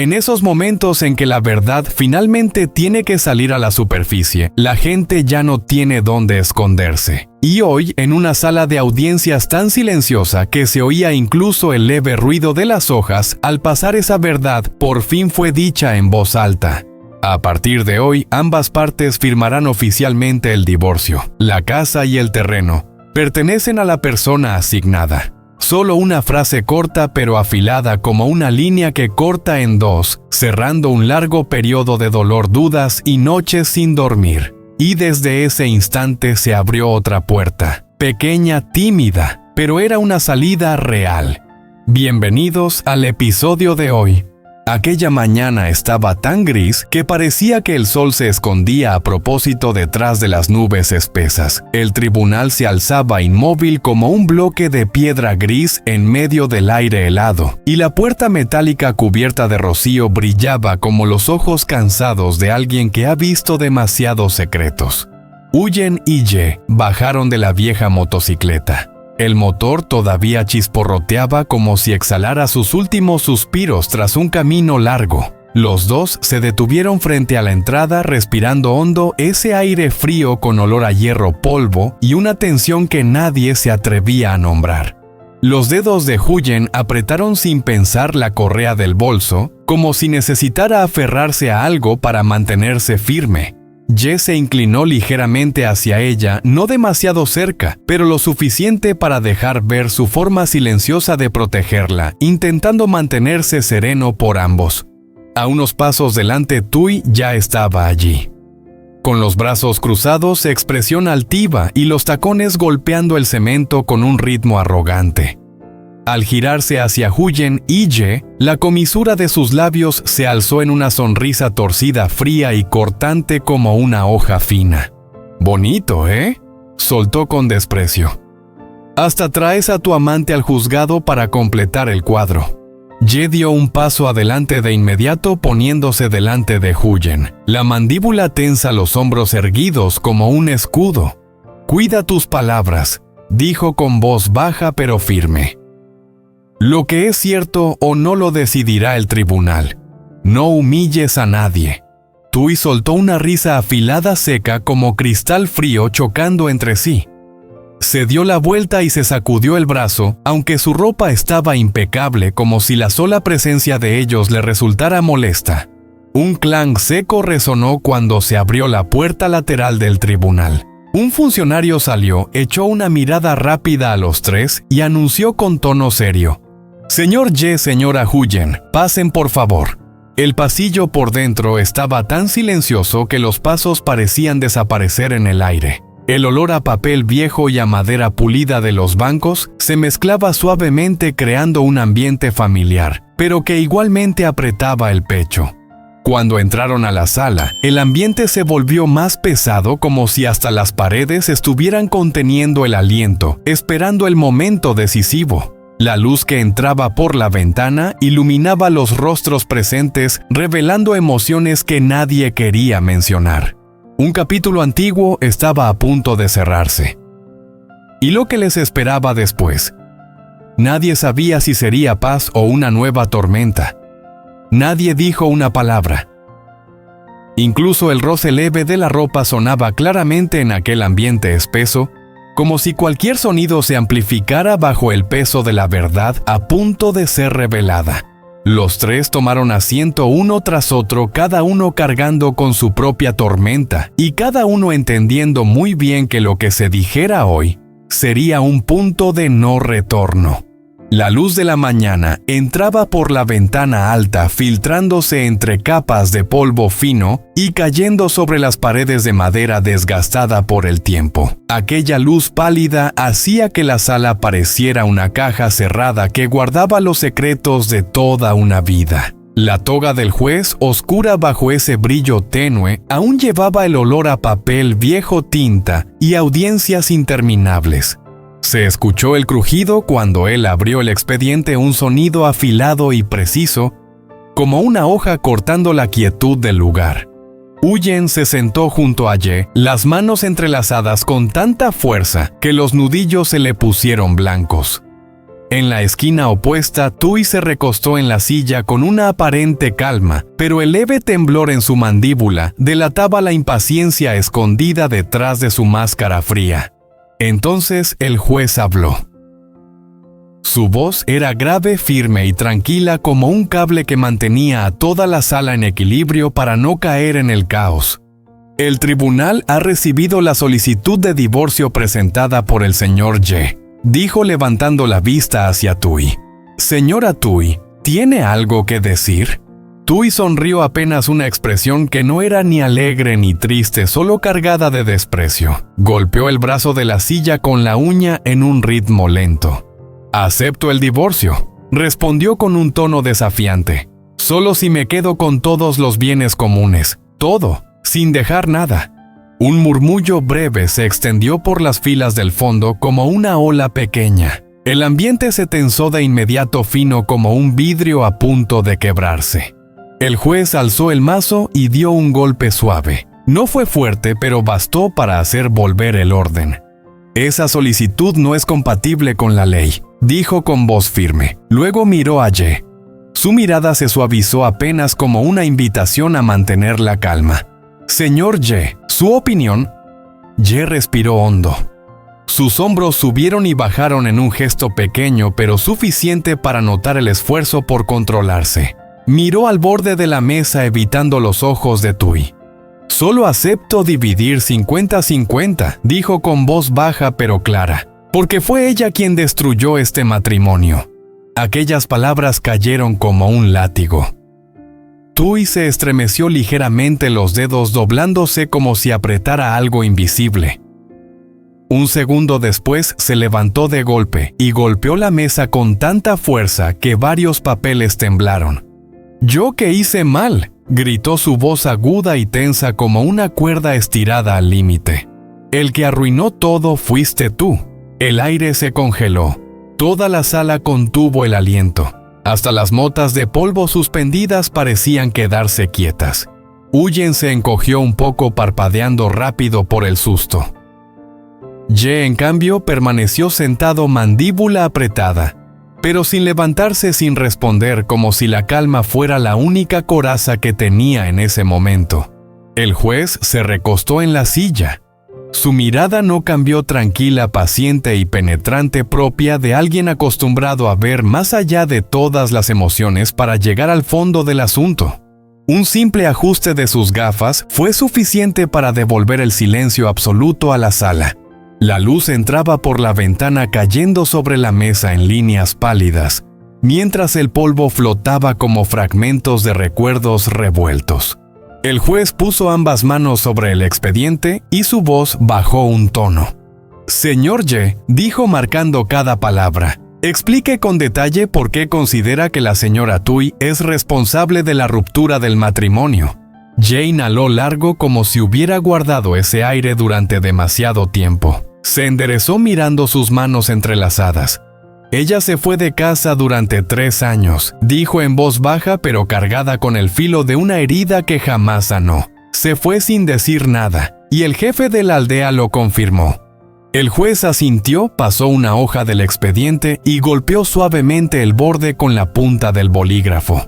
En esos momentos en que la verdad finalmente tiene que salir a la superficie, la gente ya no tiene dónde esconderse. Y hoy, en una sala de audiencias tan silenciosa que se oía incluso el leve ruido de las hojas, al pasar esa verdad, por fin fue dicha en voz alta. A partir de hoy, ambas partes firmarán oficialmente el divorcio. La casa y el terreno pertenecen a la persona asignada. Solo una frase corta pero afilada como una línea que corta en dos, cerrando un largo periodo de dolor, dudas y noches sin dormir. Y desde ese instante se abrió otra puerta, pequeña, tímida, pero era una salida real. Bienvenidos al episodio de hoy. Aquella mañana estaba tan gris que parecía que el sol se escondía a propósito detrás de las nubes espesas. El tribunal se alzaba inmóvil como un bloque de piedra gris en medio del aire helado, y la puerta metálica cubierta de rocío brillaba como los ojos cansados de alguien que ha visto demasiados secretos. Huyen y Ye bajaron de la vieja motocicleta. El motor todavía chisporroteaba como si exhalara sus últimos suspiros tras un camino largo. Los dos se detuvieron frente a la entrada respirando hondo ese aire frío con olor a hierro polvo y una tensión que nadie se atrevía a nombrar. Los dedos de Huyen apretaron sin pensar la correa del bolso, como si necesitara aferrarse a algo para mantenerse firme. Ye se inclinó ligeramente hacia ella, no demasiado cerca, pero lo suficiente para dejar ver su forma silenciosa de protegerla, intentando mantenerse sereno por ambos. A unos pasos delante, Thuy ya estaba allí. Con los brazos cruzados, expresión altiva y los tacones golpeando el cemento con un ritmo arrogante. Al girarse hacia Huyen y Ye, la comisura de sus labios se alzó en una sonrisa torcida, fría y cortante como una hoja fina. «Bonito, ¿eh?», soltó con desprecio. «Hasta traes a tu amante al juzgado para completar el cuadro». Ye dio un paso adelante de inmediato poniéndose delante de Huyen, la mandíbula tensa, los hombros erguidos como un escudo. «Cuida tus palabras», dijo con voz baja pero firme. «Lo que es cierto o no lo decidirá el tribunal. No humilles a nadie». Thuy soltó una risa afilada seca como cristal frío chocando entre sí. Se dio la vuelta y se sacudió el brazo, aunque su ropa estaba impecable como si la sola presencia de ellos le resultara molesta. Un clang seco resonó cuando se abrió la puerta lateral del tribunal. Un funcionario salió, echó una mirada rápida a los tres y anunció con tono serio: «Señor Ye, señora Huyen, pasen por favor». El pasillo por dentro estaba tan silencioso que los pasos parecían desaparecer en el aire. El olor a papel viejo y a madera pulida de los bancos se mezclaba suavemente creando un ambiente familiar, pero que igualmente apretaba el pecho. Cuando entraron a la sala, el ambiente se volvió más pesado como si hasta las paredes estuvieran conteniendo el aliento, esperando el momento decisivo. La luz que entraba por la ventana iluminaba los rostros presentes, revelando emociones que nadie quería mencionar. Un capítulo antiguo estaba a punto de cerrarse. ¿Y lo que les esperaba después? Nadie sabía si sería paz o una nueva tormenta. Nadie dijo una palabra. Incluso el roce leve de la ropa sonaba claramente en aquel ambiente espeso, como si cualquier sonido se amplificara bajo el peso de la verdad a punto de ser revelada. Los tres tomaron asiento uno tras otro, cada uno cargando con su propia tormenta, y cada uno entendiendo muy bien que lo que se dijera hoy sería un punto de no retorno. La luz de la mañana entraba por la ventana alta, filtrándose entre capas de polvo fino y cayendo sobre las paredes de madera desgastada por el tiempo. Aquella luz pálida hacía que la sala pareciera una caja cerrada que guardaba los secretos de toda una vida. La toga del juez, oscura bajo ese brillo tenue, aún llevaba el olor a papel viejo, tinta y audiencias interminables. Se escuchó el crujido cuando él abrió el expediente, un sonido afilado y preciso, como una hoja cortando la quietud del lugar. Huyen se sentó junto a Ye, las manos entrelazadas con tanta fuerza que los nudillos se le pusieron blancos. En la esquina opuesta, Tui se recostó en la silla con una aparente calma, pero el leve temblor en su mandíbula delataba la impaciencia escondida detrás de su máscara fría. Entonces el juez habló. Su voz era grave, firme y tranquila como un cable que mantenía a toda la sala en equilibrio para no caer en el caos. El tribunal ha recibido la solicitud de divorcio presentada por el señor Ye, dijo levantando la vista hacia Tui. Señora Tui, ¿tiene algo que decir? Tui sonrió apenas una expresión que no era ni alegre ni triste, solo cargada de desprecio. Golpeó el brazo de la silla con la uña en un ritmo lento. Acepto el divorcio, respondió con un tono desafiante. Solo si me quedo con todos los bienes comunes, todo, sin dejar nada. Un murmullo breve se extendió por las filas del fondo como una ola pequeña. El ambiente se tensó de inmediato fino como un vidrio a punto de quebrarse. El juez alzó el mazo y dio un golpe suave. No fue fuerte, pero bastó para hacer volver el orden. Esa solicitud no es compatible con la ley, dijo con voz firme. Luego miró a Ye. Su mirada se suavizó apenas como una invitación a mantener la calma. Señor Ye, ¿su opinión? Ye respiró hondo. Sus hombros subieron y bajaron en un gesto pequeño pero suficiente para notar el esfuerzo por controlarse. Miró al borde de la mesa evitando los ojos de Tui. Solo acepto dividir 50-50, dijo con voz baja pero clara, porque fue ella quien destruyó este matrimonio. Aquellas palabras cayeron como un látigo. Tui se estremeció ligeramente, los dedos doblándose como si apretara algo invisible. Un segundo después se levantó de golpe y golpeó la mesa con tanta fuerza que varios papeles temblaron. «¿Yo qué hice mal?», gritó su voz aguda y tensa como una cuerda estirada al límite. «El que arruinó todo fuiste tú». El aire se congeló. Toda la sala contuvo el aliento. Hasta las motas de polvo suspendidas parecían quedarse quietas. Huyen se encogió un poco parpadeando rápido por el susto. Ye, en cambio, permaneció sentado mandíbula apretada, pero sin levantarse, sin responder, como si la calma fuera la única coraza que tenía en ese momento. El juez se recostó en la silla. Su mirada no cambió, tranquila, paciente y penetrante, propia de alguien acostumbrado a ver más allá de todas las emociones para llegar al fondo del asunto. Un simple ajuste de sus gafas fue suficiente para devolver el silencio absoluto a la sala. La luz entraba por la ventana cayendo sobre la mesa en líneas pálidas, mientras el polvo flotaba como fragmentos de recuerdos revueltos. El juez puso ambas manos sobre el expediente y su voz bajó un tono. «Señor Ye», dijo marcando cada palabra, «explique con detalle por qué considera que la señora Tui es responsable de la ruptura del matrimonio». Ye inhaló largo como si hubiera guardado ese aire durante demasiado tiempo. Se enderezó mirando sus manos entrelazadas. «Ella se fue de casa durante 3 años», dijo en voz baja pero cargada con el filo de una herida que jamás sanó. Se fue sin decir nada, y el jefe de la aldea lo confirmó. El juez asintió, pasó una hoja del expediente y golpeó suavemente el borde con la punta del bolígrafo.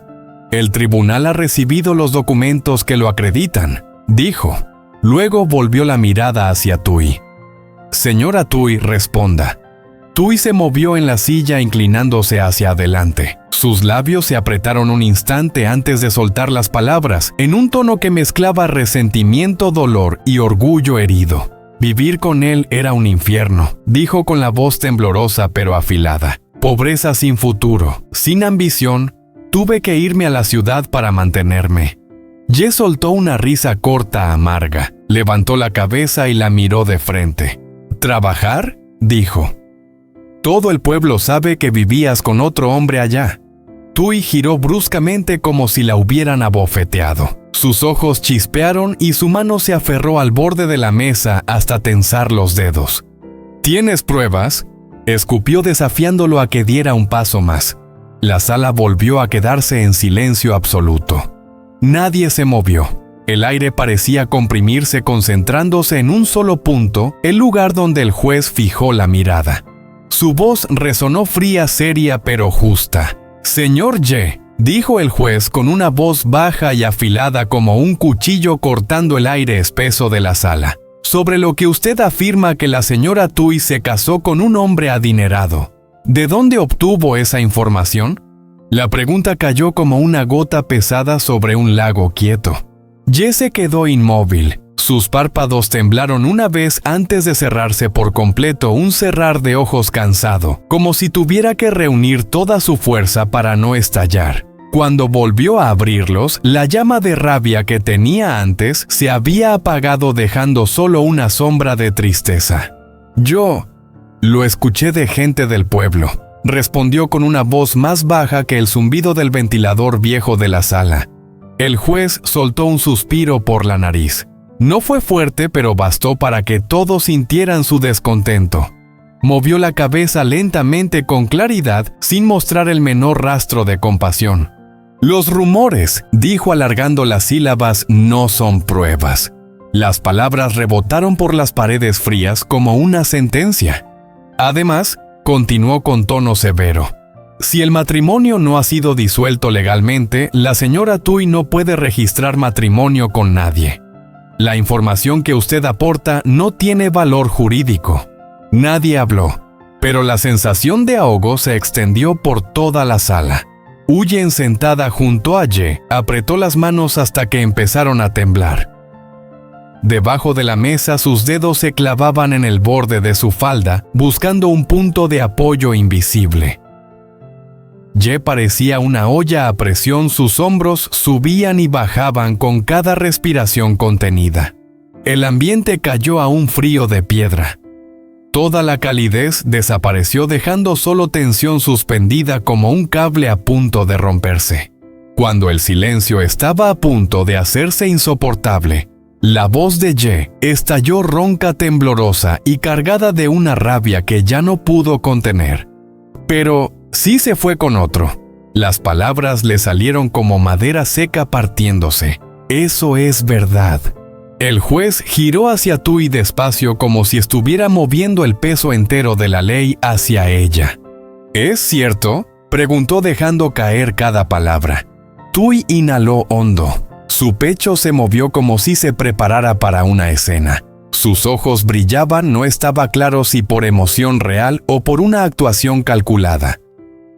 «El tribunal ha recibido los documentos que lo acreditan», dijo. Luego volvió la mirada hacia Tui. «Señora Tui, responda». Tui se movió en la silla inclinándose hacia adelante. Sus labios se apretaron un instante antes de soltar las palabras, en un tono que mezclaba resentimiento, dolor y orgullo herido. «Vivir con él era un infierno», dijo con la voz temblorosa pero afilada. «Pobreza sin futuro, sin ambición. Tuve que irme a la ciudad para mantenerme». Ye soltó una risa corta, amarga. Levantó la cabeza y la miró de frente. «¿Trabajar?», dijo. «Todo el pueblo sabe que vivías con otro hombre allá». Tui giró bruscamente como si la hubieran abofeteado. Sus ojos chispearon y su mano se aferró al borde de la mesa hasta tensar los dedos. «¿Tienes pruebas?», escupió desafiándolo a que diera un paso más. La sala volvió a quedarse en silencio absoluto. Nadie se movió. El aire parecía comprimirse concentrándose en un solo punto, el lugar donde el juez fijó la mirada. Su voz resonó fría, seria, pero justa. «Señor Ye», dijo el juez con una voz baja y afilada como un cuchillo cortando el aire espeso de la sala. «Sobre lo que usted afirma que la señora Tui se casó con un hombre adinerado, ¿de dónde obtuvo esa información?». La pregunta cayó como una gota pesada sobre un lago quieto. Ye se quedó inmóvil. Sus párpados temblaron una vez antes de cerrarse por completo, un cerrar de ojos cansado, como si tuviera que reunir toda su fuerza para no estallar. Cuando volvió a abrirlos, la llama de rabia que tenía antes se había apagado, dejando solo una sombra de tristeza. «Yo lo escuché de gente del pueblo», respondió con una voz más baja que el zumbido del ventilador viejo de la sala. El juez soltó un suspiro por la nariz. No fue fuerte, pero bastó para que todos sintieran su descontento. Movió la cabeza lentamente con claridad, sin mostrar el menor rastro de compasión. «Los rumores», dijo alargando las sílabas, «no son pruebas». Las palabras rebotaron por las paredes frías como una sentencia. Además, continuó con tono severo. «Si el matrimonio no ha sido disuelto legalmente, la señora Tui no puede registrar matrimonio con nadie. La información que usted aporta no tiene valor jurídico». Nadie habló, pero la sensación de ahogo se extendió por toda la sala. Huyen, sentada junto a Ye, apretó las manos hasta que empezaron a temblar. Debajo de la mesa sus dedos se clavaban en el borde de su falda, buscando un punto de apoyo invisible. Ye parecía una olla a presión, sus hombros subían y bajaban con cada respiración contenida. El ambiente cayó a un frío de piedra. Toda la calidez desapareció, dejando solo tensión suspendida como un cable a punto de romperse. Cuando el silencio estaba a punto de hacerse insoportable, la voz de Ye estalló ronca, temblorosa y cargada de una rabia que ya no pudo contener. Pero sí se fue con otro. Las palabras le salieron como madera seca partiéndose. «Eso es verdad». El juez giró hacia Tui despacio, como si estuviera moviendo el peso entero de la ley hacia ella. «¿Es cierto?», preguntó dejando caer cada palabra. Tui inhaló hondo. Su pecho se movió como si se preparara para una escena. Sus ojos brillaban, no estaba claro si por emoción real o por una actuación calculada.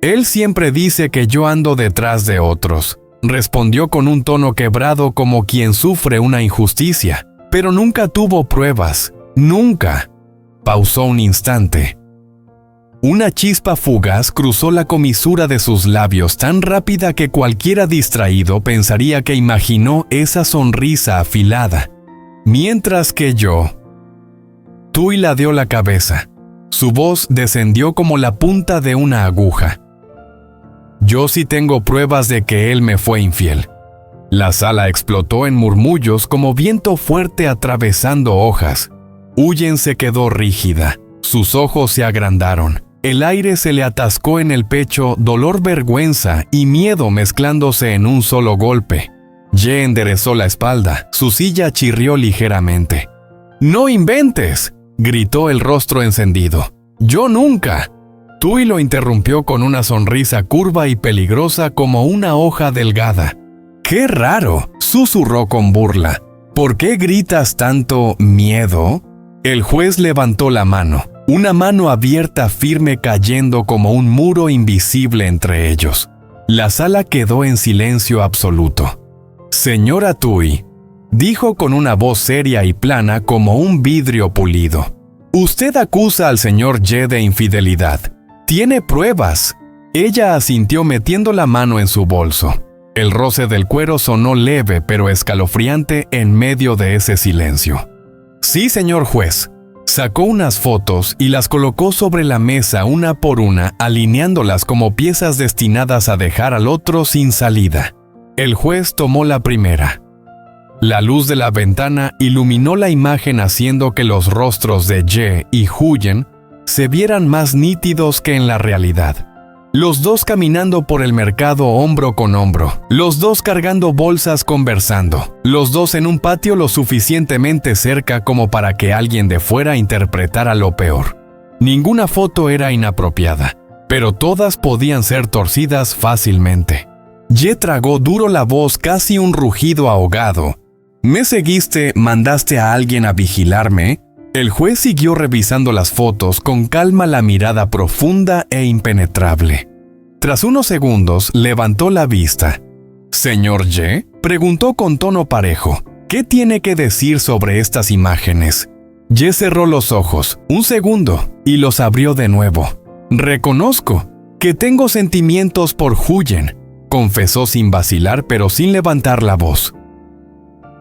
«Él siempre dice que yo ando detrás de otros», respondió con un tono quebrado como quien sufre una injusticia. «Pero nunca tuvo pruebas. Nunca». Pausó un instante. Una chispa fugaz cruzó la comisura de sus labios, tan rápida que cualquiera distraído pensaría que imaginó esa sonrisa afilada. «Mientras que yo...». Tui ladeó la cabeza. Su voz descendió como la punta de una aguja. «Yo sí tengo pruebas de que él me fue infiel». La sala explotó en murmullos como viento fuerte atravesando hojas. Huyen se quedó rígida. Sus ojos se agrandaron. El aire se le atascó en el pecho, dolor, vergüenza y miedo mezclándose en un solo golpe. Ye enderezó la espalda. Su silla chirrió ligeramente. «¡No inventes!», gritó el rostro encendido. «Yo nunca». Tui lo interrumpió con una sonrisa curva y peligrosa como una hoja delgada. «¡Qué raro!», susurró con burla. «¿Por qué gritas tanto miedo?». El juez levantó la mano, una mano abierta, firme, cayendo como un muro invisible entre ellos. La sala quedó en silencio absoluto. «Señora Tui», dijo con una voz seria y plana como un vidrio pulido, «usted acusa al señor Ye de infidelidad. ¿Tiene pruebas?». Ella asintió metiendo la mano en su bolso. El roce del cuero sonó leve pero escalofriante en medio de ese silencio. «Sí, señor juez». Sacó unas fotos y las colocó sobre la mesa una por una, alineándolas como piezas destinadas a dejar al otro sin salida. El juez tomó la primera. La luz de la ventana iluminó la imagen, haciendo que los rostros de Ye y Huyen se vieran más nítidos que en la realidad. Los dos caminando por el mercado hombro con hombro, los dos cargando bolsas conversando, los dos en un patio lo suficientemente cerca como para que alguien de fuera interpretara lo peor. Ninguna foto era inapropiada, pero todas podían ser torcidas fácilmente. Ye tragó duro la voz, casi un rugido ahogado. ¿Me seguiste? ¿Mandaste a alguien a vigilarme? El juez siguió revisando las fotos con calma, la mirada profunda e impenetrable. Tras unos segundos, levantó la vista. «¿Señor Ye?», preguntó con tono parejo. «¿Qué tiene que decir sobre estas imágenes?». Ye cerró los ojos, un segundo, y los abrió de nuevo. «Reconozco que tengo sentimientos por Huyen», confesó sin vacilar pero sin levantar la voz.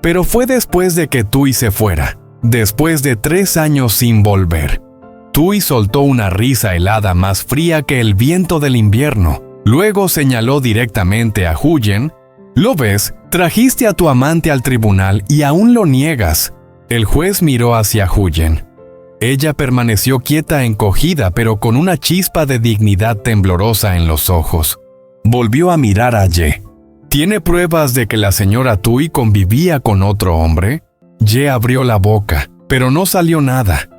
«Pero fue después de que Tui se fuera, después de 3 años sin volver». Tui soltó una risa helada más fría que el viento del invierno. Luego señaló directamente a Huyen. «¿Lo ves? Trajiste a tu amante al tribunal y aún lo niegas». El juez miró hacia Huyen. Ella permaneció quieta, encogida, pero con una chispa de dignidad temblorosa en los ojos. Volvió a mirar a Ye. «¿Tiene pruebas de que la señora Tui convivía con otro hombre?». Ye abrió la boca, pero no salió nada.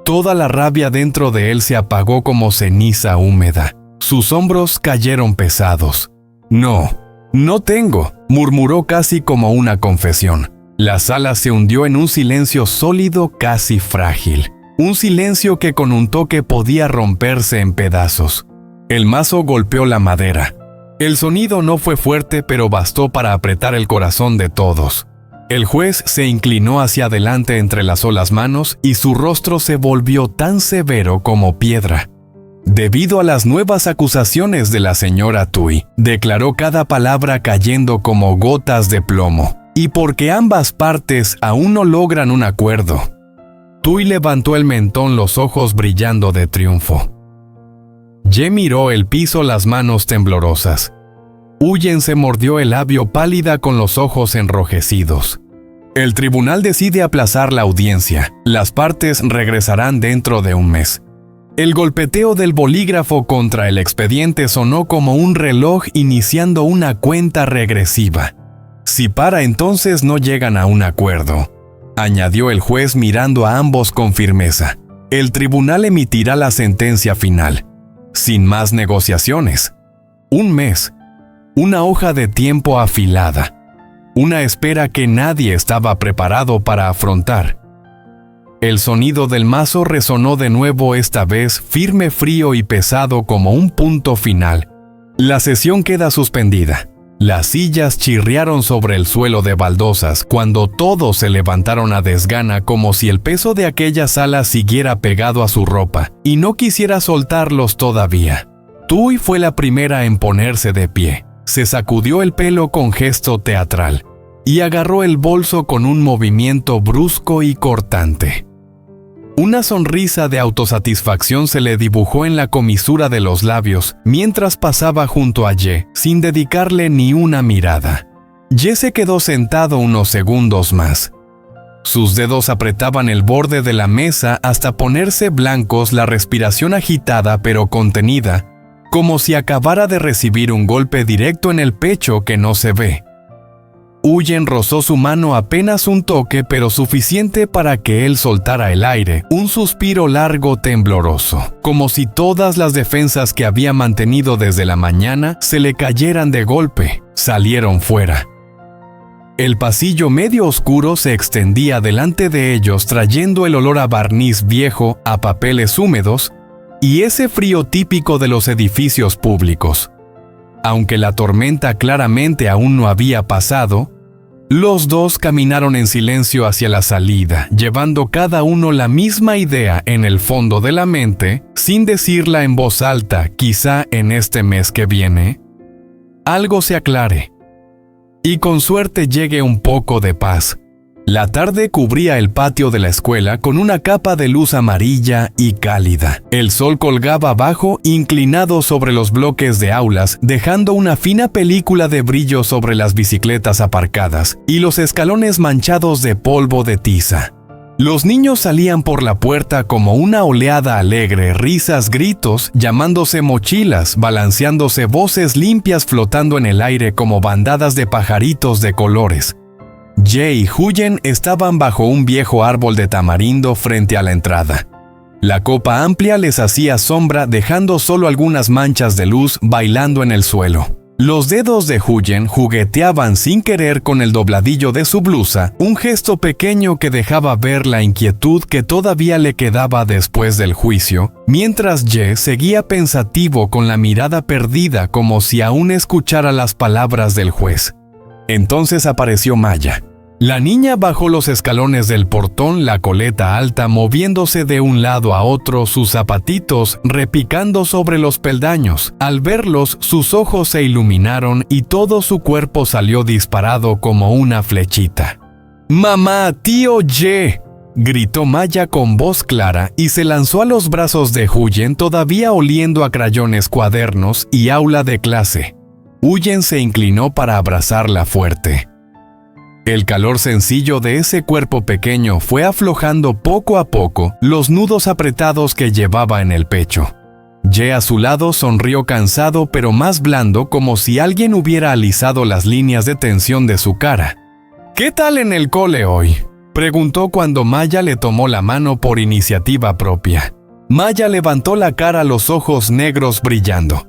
Toda la rabia dentro de él se apagó como ceniza húmeda. Sus hombros cayeron pesados. No tengo», murmuró casi como una confesión. La sala se hundió en un silencio sólido, casi frágil. Un silencio que con un toque podía romperse en pedazos. El mazo golpeó la madera. El sonido no fue fuerte, pero bastó para apretar el corazón de todos. El juez se inclinó hacia adelante, entrelazó las manos y su rostro se volvió tan severo como piedra. «Debido a las nuevas acusaciones de la señora Tui», declaró cada palabra cayendo como gotas de plomo, «y porque ambas partes aún no logran un acuerdo». Tui levantó el mentón, los ojos brillando de triunfo. Ye miró el piso, las manos temblorosas. Huyen se mordió el labio, pálida, con los ojos enrojecidos. «El tribunal decide aplazar la audiencia. Las partes regresarán dentro de un mes». El golpeteo del bolígrafo contra el expediente sonó como un reloj iniciando una cuenta regresiva. «Si para entonces no llegan a un acuerdo», añadió el juez mirando a ambos con firmeza, «el tribunal emitirá la sentencia final. Sin más negociaciones. Un mes. Una hoja de tiempo afilada. Una espera que nadie estaba preparado para afrontar». El sonido del mazo resonó de nuevo, esta vez firme, frío y pesado como un punto final. La sesión queda suspendida. Las sillas chirriaron sobre el suelo de baldosas cuando todos se levantaron a desgana, como si el peso de aquella sala siguiera pegado a su ropa y no quisiera soltarlos todavía. Tui fue la primera en ponerse de pie. Se sacudió el pelo con gesto teatral y agarró el bolso con un movimiento brusco y cortante. Una sonrisa de autosatisfacción se le dibujó en la comisura de los labios mientras pasaba junto a Ye, sin dedicarle ni una mirada. Ye se quedó sentado unos segundos más. Sus dedos apretaban el borde de la mesa hasta ponerse blancos, la respiración agitada pero contenida, como si acabara de recibir un golpe directo en el pecho que no se ve. Huyen rozó su mano, apenas un toque, pero suficiente para que él soltara el aire, un suspiro largo, tembloroso, como si todas las defensas que había mantenido desde la mañana se le cayeran de golpe, salieron fuera. El pasillo medio oscuro se extendía delante de ellos, trayendo el olor a barniz viejo, a papeles húmedos y ese frío típico de los edificios públicos. Aunque la tormenta claramente aún no había pasado, los dos caminaron en silencio hacia la salida, llevando cada uno la misma idea en el fondo de la mente, sin decirla en voz alta. Quizá en este mes que viene, algo se aclare y con suerte llegue un poco de paz. La tarde cubría el patio de la escuela con una capa de luz amarilla y cálida. El sol colgaba abajo, inclinado sobre los bloques de aulas, dejando una fina película de brillo sobre las bicicletas aparcadas y los escalones manchados de polvo de tiza. Los niños salían por la puerta como una oleada alegre, risas, gritos, llamándose mochilas, balanceándose, voces limpias flotando en el aire como bandadas de pajaritos de colores. Ye y Huyen estaban bajo un viejo árbol de tamarindo frente a la entrada. La copa amplia les hacía sombra, dejando solo algunas manchas de luz bailando en el suelo. Los dedos de Huyen jugueteaban sin querer con el dobladillo de su blusa, un gesto pequeño que dejaba ver la inquietud que todavía le quedaba después del juicio, mientras Ye seguía pensativo con la mirada perdida como si aún escuchara las palabras del juez. Entonces apareció Maya. La niña bajó los escalones del portón, la coleta alta moviéndose de un lado a otro, sus zapatitos repicando sobre los peldaños. Al verlos, sus ojos se iluminaron y todo su cuerpo salió disparado como una flechita. ¡Mamá, tío Ye!, gritó Maya con voz clara y se lanzó a los brazos de Huyen, todavía oliendo a crayones, cuadernos y aula de clase. Huyen se inclinó para abrazarla fuerte. El calor sencillo de ese cuerpo pequeño fue aflojando poco a poco los nudos apretados que llevaba en el pecho. Ye a su lado sonrió cansado pero más blando, como si alguien hubiera alisado las líneas de tensión de su cara. ¿Qué tal en el cole hoy?, preguntó cuando Maya le tomó la mano por iniciativa propia. Maya levantó la cara, los ojos negros brillando.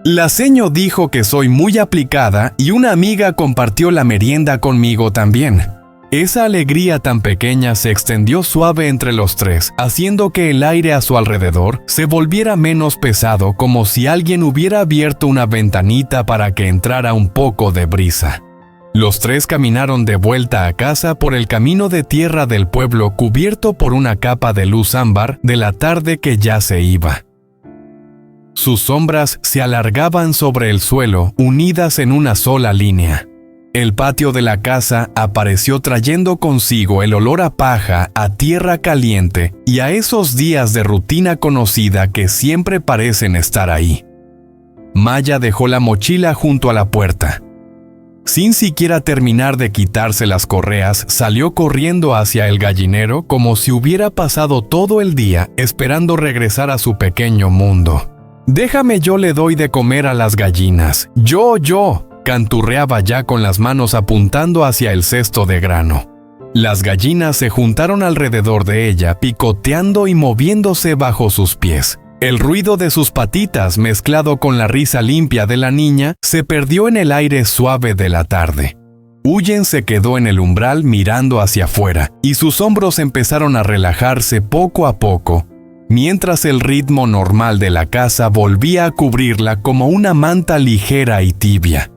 La seño dijo que soy muy aplicada y una amiga compartió la merienda conmigo también. Esa alegría tan pequeña se extendió suave entre los tres, haciendo que el aire a su alrededor se volviera menos pesado, como si alguien hubiera abierto una ventanita para que entrara un poco de brisa. Los tres caminaron de vuelta a casa por el camino de tierra del pueblo cubierto por una capa de luz ámbar de la tarde que ya se iba. Sus sombras se alargaban sobre el suelo, unidas en una sola línea. El patio de la casa apareció trayendo consigo el olor a paja, a tierra caliente y a esos días de rutina conocida que siempre parecen estar ahí. Maya dejó la mochila junto a la puerta. Sin siquiera terminar de quitarse las correas, salió corriendo hacia el gallinero como si hubiera pasado todo el día esperando regresar a su pequeño mundo. «Déjame, yo le doy de comer a las gallinas. Yo», canturreaba ya con las manos apuntando hacia el cesto de grano. Las gallinas se juntaron alrededor de ella, picoteando y moviéndose bajo sus pies. El ruido de sus patitas, mezclado con la risa limpia de la niña, se perdió en el aire suave de la tarde. Huyen se quedó en el umbral mirando hacia afuera, y sus hombros empezaron a relajarse poco a poco, mientras el ritmo normal de la casa volvía a cubrirla como una manta ligera y tibia.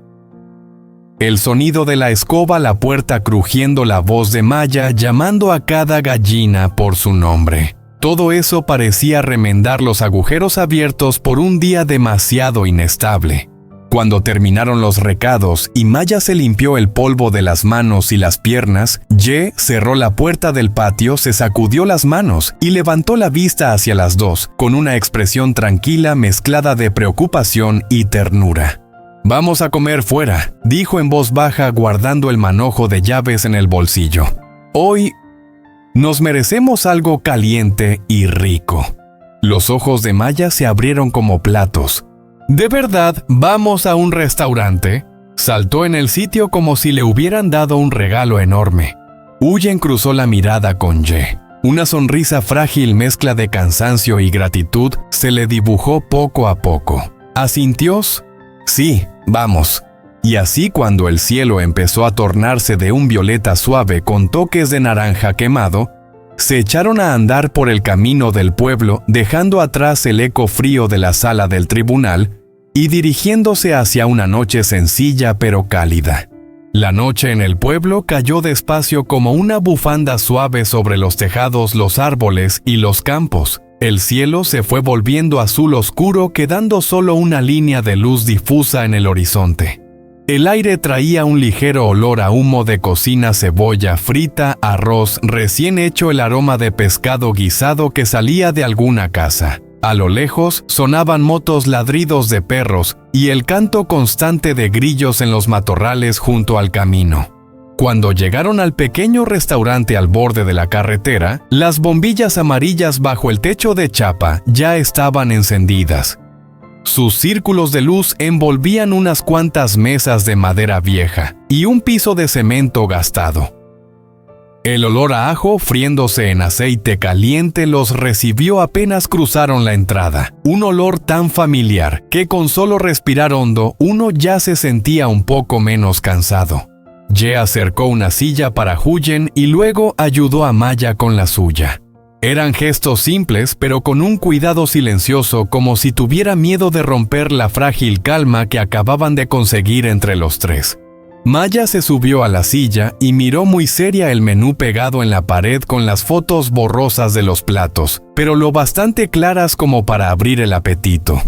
El sonido de la escoba, la puerta crujiendo, la voz de Maya llamando a cada gallina por su nombre. Todo eso parecía remendar los agujeros abiertos por un día demasiado inestable. Cuando terminaron los recados y Maya se limpió el polvo de las manos y las piernas, Ye cerró la puerta del patio, se sacudió las manos y levantó la vista hacia las dos, con una expresión tranquila mezclada de preocupación y ternura. «Vamos a comer fuera», dijo en voz baja, guardando el manojo de llaves en el bolsillo. «Hoy nos merecemos algo caliente y rico». Los ojos de Maya se abrieron como platos. «¿De verdad vamos a un restaurante?», saltó en el sitio como si le hubieran dado un regalo enorme. Huyen cruzó la mirada con Ye. Una sonrisa frágil, mezcla de cansancio y gratitud, se le dibujó poco a poco. ¿Asintió? «Sí, vamos». Y así, cuando el cielo empezó a tornarse de un violeta suave con toques de naranja quemado, se echaron a andar por el camino del pueblo, dejando atrás el eco frío de la sala del tribunal y dirigiéndose hacia una noche sencilla pero cálida. La noche en el pueblo cayó despacio como una bufanda suave sobre los tejados, los árboles y los campos. El cielo se fue volviendo azul oscuro, quedando solo una línea de luz difusa en el horizonte. El aire traía un ligero olor a humo de cocina, cebolla frita, arroz recién hecho, el aroma de pescado guisado que salía de alguna casa. A lo lejos sonaban motos, ladridos de perros y el canto constante de grillos en los matorrales junto al camino. Cuando llegaron al pequeño restaurante al borde de la carretera, las bombillas amarillas bajo el techo de chapa ya estaban encendidas. Sus círculos de luz envolvían unas cuantas mesas de madera vieja y un piso de cemento gastado. El olor a ajo friéndose en aceite caliente los recibió apenas cruzaron la entrada. Un olor tan familiar que con solo respirar hondo uno ya se sentía un poco menos cansado. Ye acercó una silla para Huyen y luego ayudó a Maya con la suya. Eran gestos simples, pero con un cuidado silencioso, como si tuviera miedo de romper la frágil calma que acababan de conseguir entre los tres. Maya se subió a la silla y miró muy seria el menú pegado en la pared con las fotos borrosas de los platos, pero lo bastante claras como para abrir el apetito.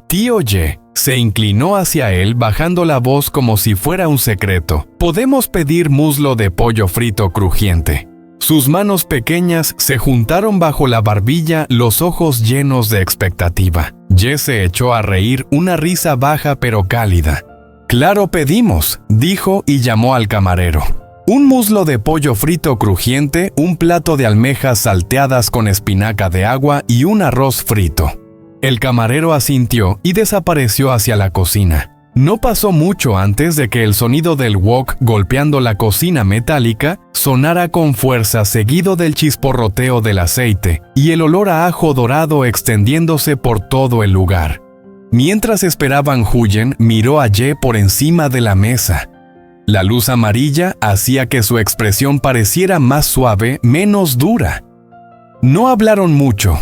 Tío Ye se inclinó hacia él bajando la voz como si fuera un secreto. Podemos pedir muslo de pollo frito crujiente. Sus manos pequeñas se juntaron bajo la barbilla, los ojos llenos de expectativa. Ye se echó a reír, una risa baja pero cálida. «Claro, pedimos», dijo y llamó al camarero. Un muslo de pollo frito crujiente, un plato de almejas salteadas con espinaca de agua y un arroz frito. El camarero asintió y desapareció hacia la cocina. No pasó mucho antes de que el sonido del wok golpeando la cocina metálica sonara con fuerza, seguido del chisporroteo del aceite y el olor a ajo dorado extendiéndose por todo el lugar. Mientras esperaban, Huyen miró a Ye por encima de la mesa. La luz amarilla hacía que su expresión pareciera más suave, menos dura. No hablaron mucho.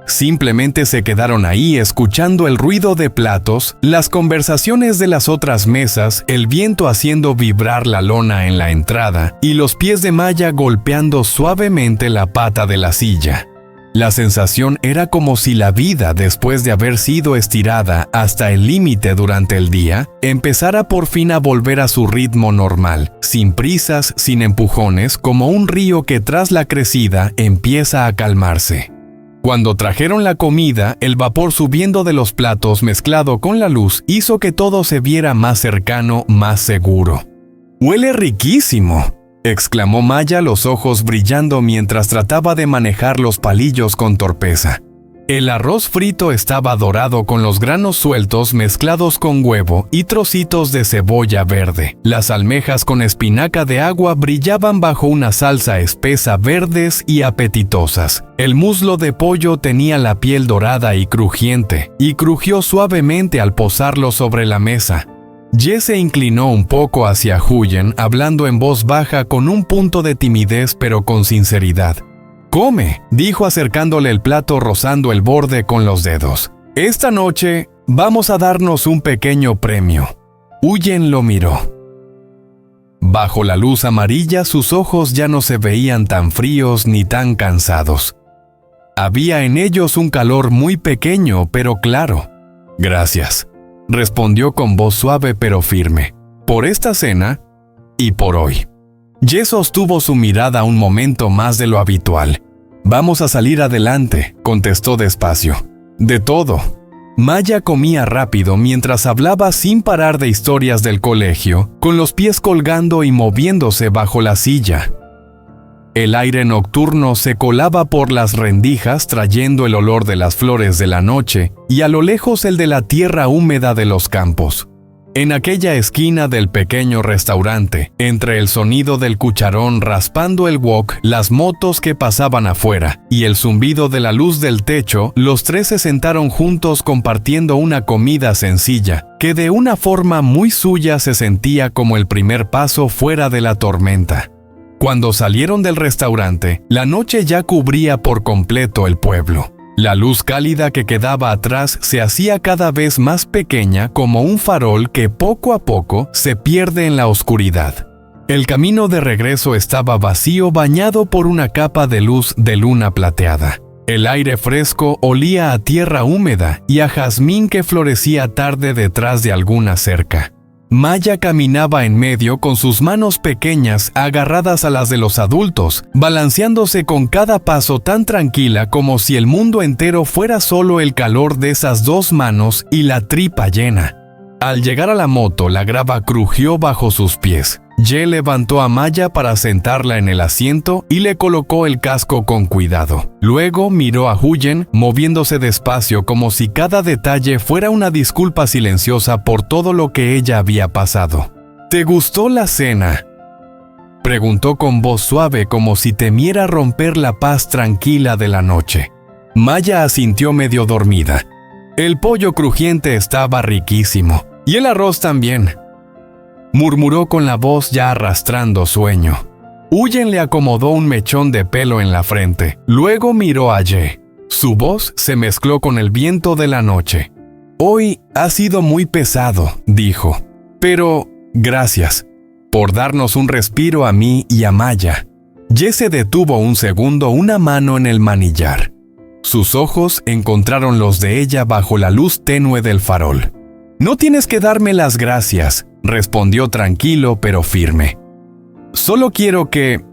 Simplemente se quedaron ahí escuchando el ruido de platos, las conversaciones de las otras mesas, el viento haciendo vibrar la lona en la entrada y los pies de Maya golpeando suavemente la pata de la silla. La sensación era como si la vida, después de haber sido estirada hasta el límite durante el día, empezara por fin a volver a su ritmo normal, sin prisas, sin empujones, como un río que tras la crecida empieza a calmarse. Cuando trajeron la comida, el vapor subiendo de los platos mezclado con la luz hizo que todo se viera más cercano, más seguro. «¡Huele riquísimo!», exclamó Maya, los ojos brillando mientras trataba de manejar los palillos con torpeza. El arroz frito estaba dorado con los granos sueltos mezclados con huevo y trocitos de cebolla verde. Las almejas con espinaca de agua brillaban bajo una salsa espesa, verdes y apetitosas. El muslo de pollo tenía la piel dorada y crujiente, y crujió suavemente al posarlo sobre la mesa. Ye se inclinó un poco hacia Huyen, hablando en voz baja con un punto de timidez pero con sinceridad. «Come», dijo acercándole el plato rozando el borde con los dedos. «Esta noche vamos a darnos un pequeño premio». Huyen lo miró. Bajo la luz amarilla sus ojos ya no se veían tan fríos ni tan cansados. Había en ellos un calor muy pequeño pero claro. «Gracias», respondió con voz suave pero firme. «Por esta cena y por hoy». Ye sostuvo su mirada un momento más de lo habitual. «Vamos a salir adelante», contestó despacio. «De todo». Maya comía rápido mientras hablaba sin parar de historias del colegio, con los pies colgando y moviéndose bajo la silla. El aire nocturno se colaba por las rendijas trayendo el olor de las flores de la noche y a lo lejos el de la tierra húmeda de los campos. En aquella esquina del pequeño restaurante, entre el sonido del cucharón raspando el wok, las motos que pasaban afuera y el zumbido de la luz del techo, los tres se sentaron juntos compartiendo una comida sencilla, que de una forma muy suya se sentía como el primer paso fuera de la tormenta. Cuando salieron del restaurante, la noche ya cubría por completo el pueblo. La luz cálida que quedaba atrás se hacía cada vez más pequeña como un farol que poco a poco se pierde en la oscuridad. El camino de regreso estaba vacío, bañado por una capa de luz de luna plateada. El aire fresco olía a tierra húmeda y a jazmín que florecía tarde detrás de alguna cerca. Maya caminaba en medio con sus manos pequeñas agarradas a las de los adultos, balanceándose con cada paso tan tranquila como si el mundo entero fuera solo el calor de esas dos manos y la tripa llena. Al llegar a la moto, la grava crujió bajo sus pies. Ye levantó a Maya para sentarla en el asiento y le colocó el casco con cuidado. Luego miró a Huyen, moviéndose despacio como si cada detalle fuera una disculpa silenciosa por todo lo que ella había pasado. «¿Te gustó la cena?», Preguntó con voz suave como si temiera romper la paz tranquila de la noche. Maya asintió medio dormida. El pollo crujiente estaba riquísimo, y el arroz también, murmuró con la voz ya arrastrando sueño. Huyen le acomodó un mechón de pelo en la frente. Luego miró a Ye. Su voz se mezcló con el viento de la noche. Hoy ha sido muy pesado, dijo. Pero gracias por darnos un respiro a mí y a Maya. Ye se detuvo un segundo, una mano en el manillar. Sus ojos encontraron los de ella bajo la luz tenue del farol. No tienes que darme las gracias, respondió tranquilo pero firme. Solo quiero que,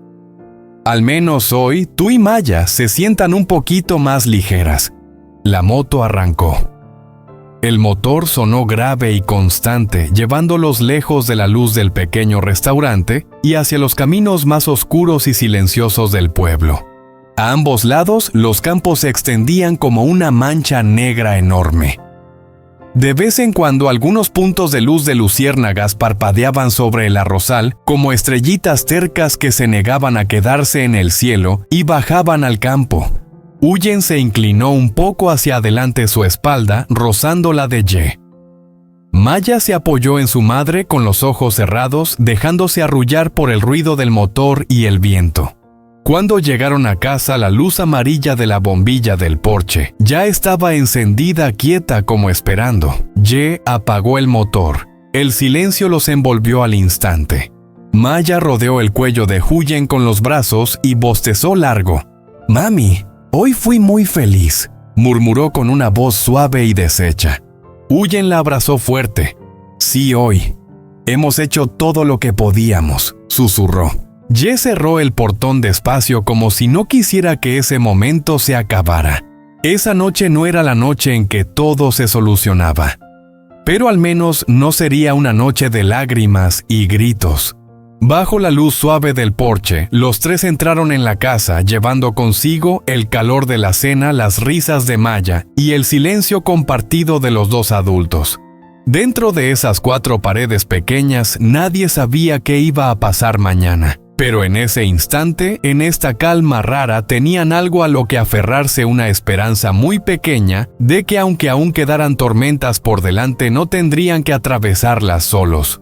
al menos hoy, tú y Maya se sientan un poquito más ligeras. La moto arrancó. El motor sonó grave y constante, llevándolos lejos de la luz del pequeño restaurante y hacia los caminos más oscuros y silenciosos del pueblo. A ambos lados, los campos se extendían como una mancha negra enorme. De vez en cuando algunos puntos de luz de luciérnagas parpadeaban sobre el arrozal como estrellitas tercas que se negaban a quedarse en el cielo y bajaban al campo. Huyen se inclinó un poco hacia adelante su espalda, rozando la de Ye. Maya se apoyó en su madre con los ojos cerrados, dejándose arrullar por el ruido del motor y el viento. Cuando llegaron a casa, la luz amarilla de la bombilla del porche ya estaba encendida, quieta como esperando. Ye apagó el motor. El silencio los envolvió al instante. Maya rodeó el cuello de Huyen con los brazos y bostezó largo. «Mami, hoy fui muy feliz», murmuró con una voz suave y deshecha. Huyen la abrazó fuerte. «Sí, hoy. Hemos hecho todo lo que podíamos», susurró. Ye cerró el portón despacio como si no quisiera que ese momento se acabara. Esa noche no era la noche en que todo se solucionaba. Pero al menos no sería una noche de lágrimas y gritos. Bajo la luz suave del porche, los tres entraron en la casa llevando consigo el calor de la cena, las risas de Maya y el silencio compartido de los dos adultos. Dentro de esas 4 paredes pequeñas, nadie sabía qué iba a pasar mañana. Pero en ese instante, en esta calma rara, tenían algo a lo que aferrarse, una esperanza muy pequeña de que aunque aún quedaran tormentas por delante, no tendrían que atravesarlas solos.